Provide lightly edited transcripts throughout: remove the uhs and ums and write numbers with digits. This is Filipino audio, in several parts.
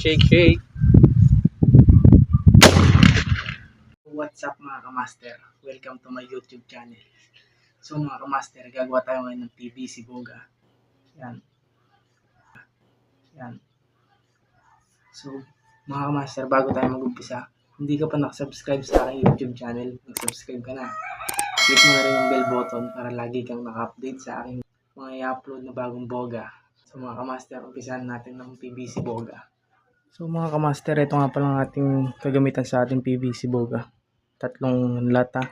shake, shake. What's up mga kamaster? Welcome to my YouTube channel. So mga kamaster, gagawa tayo ngayon ng PVC boga. Yan. Yan. So mga kamaster, bago tayo mag-umpisa, hindi ka pa nakasubscribe sa aking YouTube channel, mag-subscribe ka na. Click mo na rin yung bell button para lagi kang naka-update sa aking mga i-upload na bagong boga. So mga kamaster, umpisahan natin ng PVC boga. So mga kamaster, ito nga pala ang ating kagamitan sa ating PVC boga. Tatlong lata.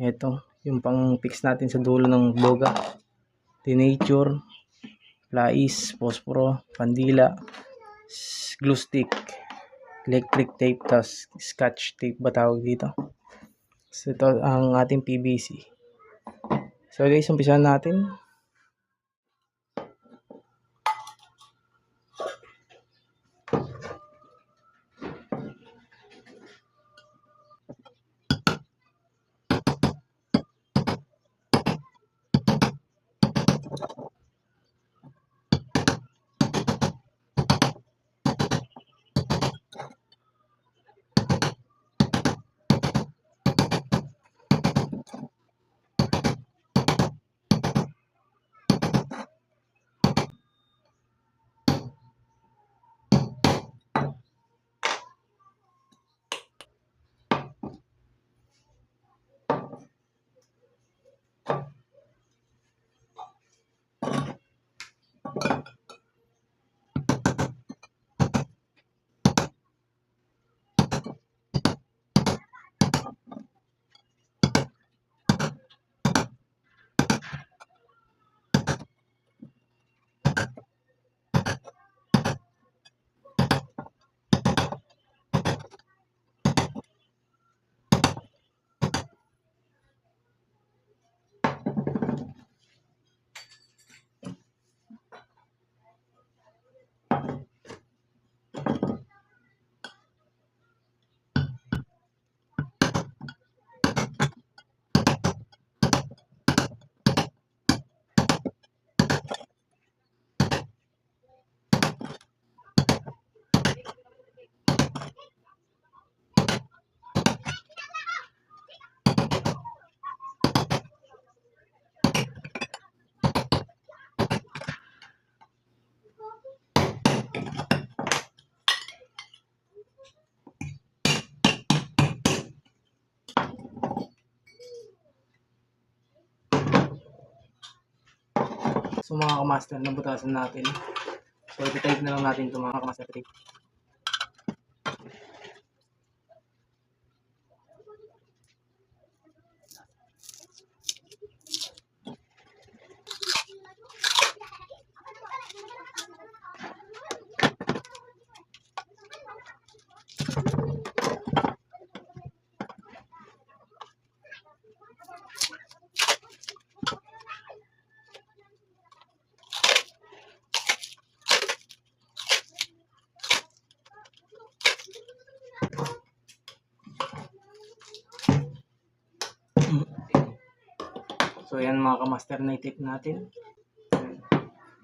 Ito, yung pang fix natin sa dulo ng boga. Denature, plais, posporo, pandila, glue stick, electric tape, tas scotch tape ba tawag dito. So ito ang ating PVC. So guys, umpisahan natin. So mga kamaster, nabutasan natin. So i-type na lang natin ito mga kamaster tape. So yan mga kamaster, na i-tape natin.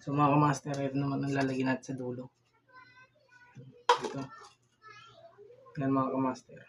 So mga kamaster, ito naman ang lalagyan natin sa dulo. Dito. Yan mga kamaster.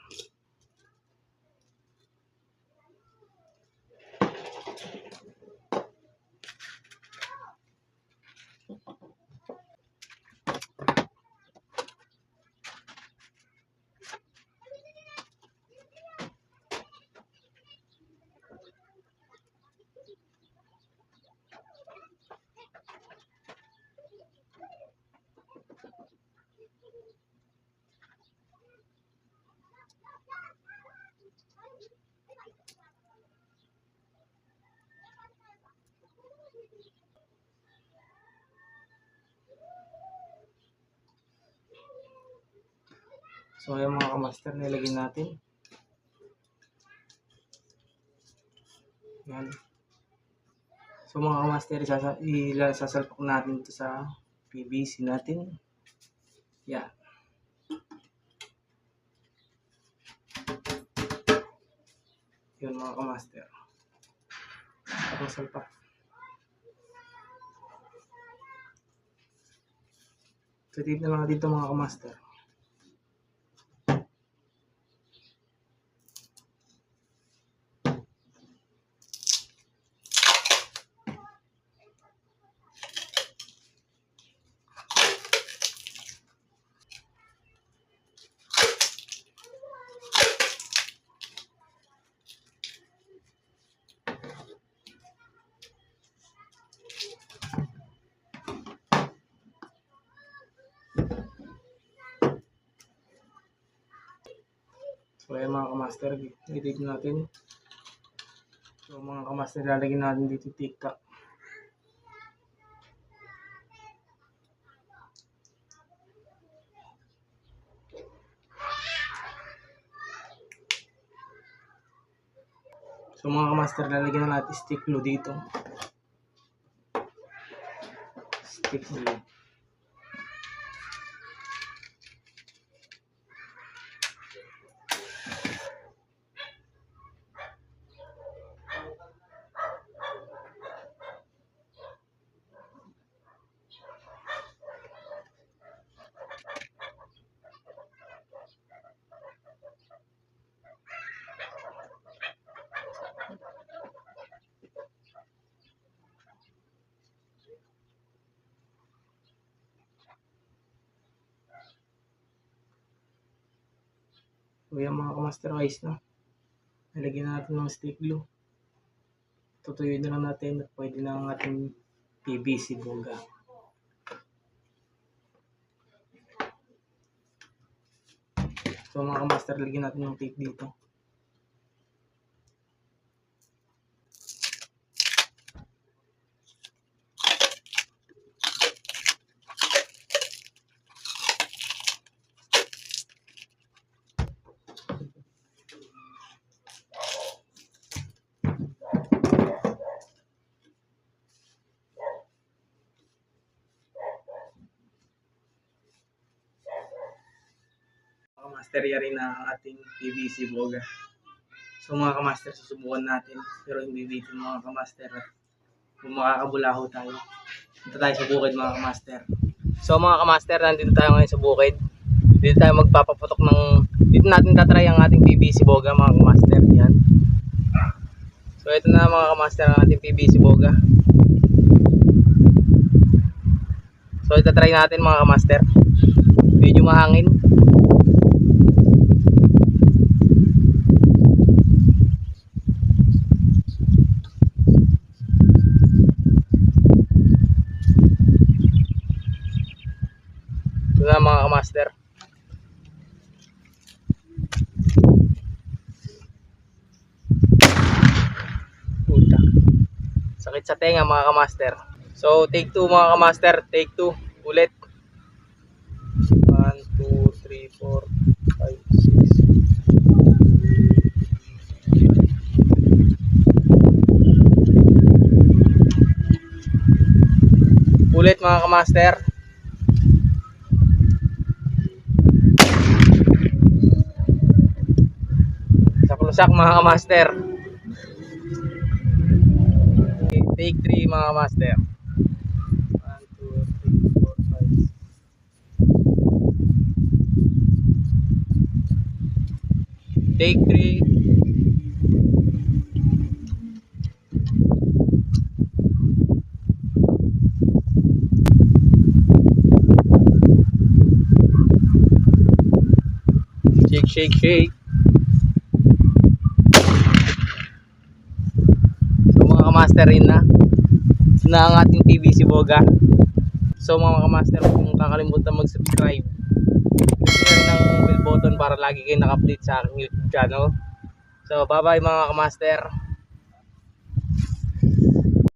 So ayan mga kamaster, nilagyan natin. Yan. So mga kamaster, sasalpak natin ito sa PVC natin. Yan. Yun mga kamaster. Tapos salpak. So tape na lang natin ito mga kamaster. So ayan mga kamaster, i-tape natin. So mga kamaster, lalagyan natin dito tic-tac. So mga kamaster, lalagyan na natin stick glue dito. Stick glue. So yan mga kamaster, ayos na. Nalagyan natin ng stick glue. Tutuyuin na lang natin at pwede na ang ating PVC boga. So mga kamaster, lagyan natin yung tape dito. Kamaster, yari na ang ating PVC boga. So mga kamaster, susubukan natin. Pero hindi dito mga kamaster. Kung makakabulaho tayo. Dito tayo sa bukid mga kamaster. So mga kamaster, nandito tayo ngayon sa bukid. Dito tayo magpapaputok ng... Dito natin tatry ang ating PVC boga mga kamaster. Yan. So ito na mga kamaster ang ating PVC boga. So ito try natin mga kamaster. Medyo mahangin. Ito na mga kamaster. Puta. Sakit sa tenga mga kamaster. So take 2 mga kamaster. Take 2. Ulit. 1, 2, 3, 4, 5, 6. Ulit mga kamaster. Saklusak mga kamaster. Okay, take 3 mga kamaster. 1, 2, 3, 4, 5. Take 3. Shake, shake, shake. So mga kamaster, rin na ang ating PVC boga. So mga kamaster, kung kakalimutan mag-subscribe, click na rin ang bell button para lagi kayo naka-update sa aking YouTube channel. So bye bye mga kamaster.